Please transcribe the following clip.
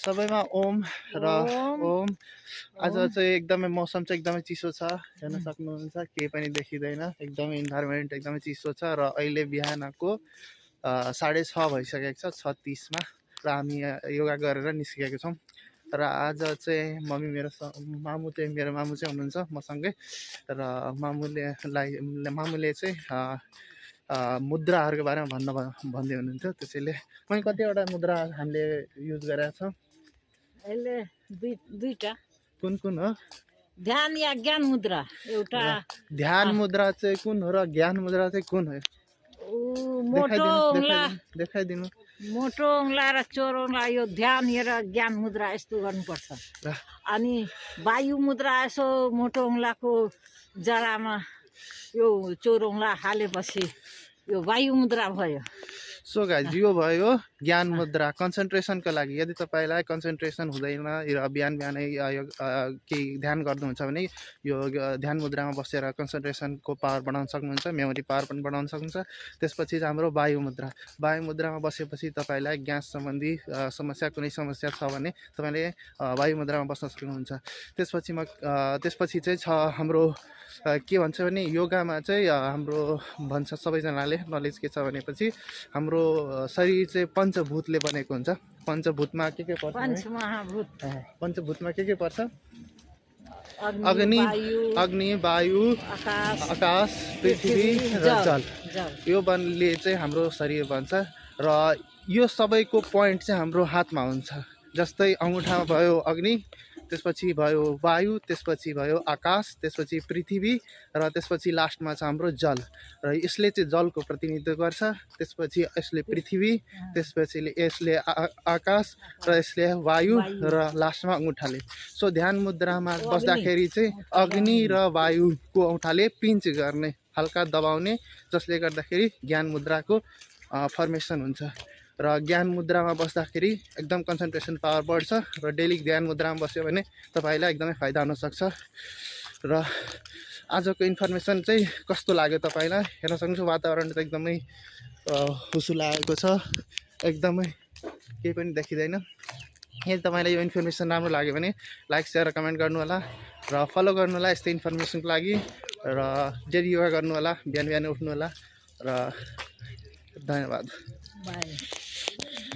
सबैमा ओम र ओम ओम। आज ओम चाहिँ एकदमै मौसम चाहिँ एकदमै चिसो छ, हेर्न सक्नुहुन्छ, केही पनि देखिँदैन, एकदमै इन्भाइरोमेन्ट एकदमै चिसो छ। र अहिले बिहानको 6:30 भइसकेको छ, 6:30 र हामी योगा गरेर निस्केको छौँ। र आज चाहिँ मेरो मामु चाहिँ हुनुहुन्छ मसँगै। र मामुले चाहिँ मुद्राहरूको बारेमा भन्दै हुनुहुन्थ्यो। त्यसैले मैले कतिवटा मुद्रा हामीले युज गरेका छौँ। अहिले दुईटा कुन कुन हो? ध्यान या ज्ञान मुद्रा एउटा। ध्यान मुद्रा चाहिँ कुन हो र ज्ञान मुद्रा चाहिँ कुन हो? देखाइदिनु। मोटो औँला र चोर औँला, यो ध्यान र ज्ञान मुद्रा यस्तो गर्नुपर्छ। अनि वायु मुद्रा यसो मोटो औँलाको जरामा यो चोर औँला हालेपछि यो वायु मुद्रा भयो। सो गाइज, यो भयो ज्ञान मुद्रा कन्सन्ट्रेसनको लागि। यदि तपाईँलाई कन्सन्ट्रेसन हुँदैन र बिहानै केही ध्यान गर्नुहुन्छ भने यो ध्यान मुद्रामा बसेर कन्सन्ट्रेसनको पावर बढाउन सक्नुहुन्छ, मेमोरी पावर पनि बढाउन सक्नुहुन्छ। त्यसपछि हाम्रो वायु मुद्रामा बसेपछि तपाईँलाई ग्यास सम्बन्धी समस्या, कुनै समस्या छ भने तपाईँले वायु मुद्रामा बस्न सक्नुहुन्छ। त्यसपछि चाहिँ छ हाम्रो के भन्छ भने योगामा चाहिँ हाम्रो भन्छ सबैजनाले नलेज के छ भनेपछि हाम्रो शरीर चाहिँ पञ्चभूतले बनेको हुन्छ। पञ्चभूतमा के पर्छ? पञ्चभूतमा के पर्छ? अग्नि, वायु, आकाश, पृथ्वी र जल। यो बलले चाहिँ हाम्रो शरीर बन्छ। र यो सबैको पोइन्ट चाहिँ हाम्रो हातमा हुन्छ। जस्तै अङ्गुठामा भयो अग्नि, त्यसपछि भयो वायु, त्यसपछि भयो आकाश, त्यसपछि पृथ्वी र त्यसपछि लास्टमा छ हाम्रो जल। र यसले चाहिँ जलको प्रतिनिधित्व गर्छ। त्यसपछि यसले पृथ्वी, त्यसपछि यसले आकाश र यसले वायु र लास्टमा अङ्गुठाले। सो ध्यान मुद्रामा बस्दाखेरि चाहिँ अग्नि र वायुको औँठाले पिन्च गर्ने, हल्का दबाउने, जसले गर्दाखेरि ज्ञान मुद्राको फर्मेसन हुन्छ। र ज्ञान मुद्रामा बस्दाखेरि एकदम कन्सन्ट्रेसन पावर बढ्छ। र डेली ज्ञान मुद्रामा बस्यो भने तपाईँलाई एकदमै फाइदा हुनसक्छ। र आजको इन्फर्मेसन चाहिँ कस्तो लाग्यो तपाईँलाई? हेर्न सक्नुहुन्छ वातावरण त एकदमै हुसु लागेको छ, एकदमै केही पनि देखिँदैन। यदि तपाईँलाई यो इन्फर्मेसन राम्रो लाग्यो भने लाइक, सेयर र कमेन्ट गर्नु होला र फलो गर्नु होला यस्तै इन्फर्मेसनको लागि। र डेली योगा गर्नु होला, बिहान उठ्नु होला। र धन्यवाद।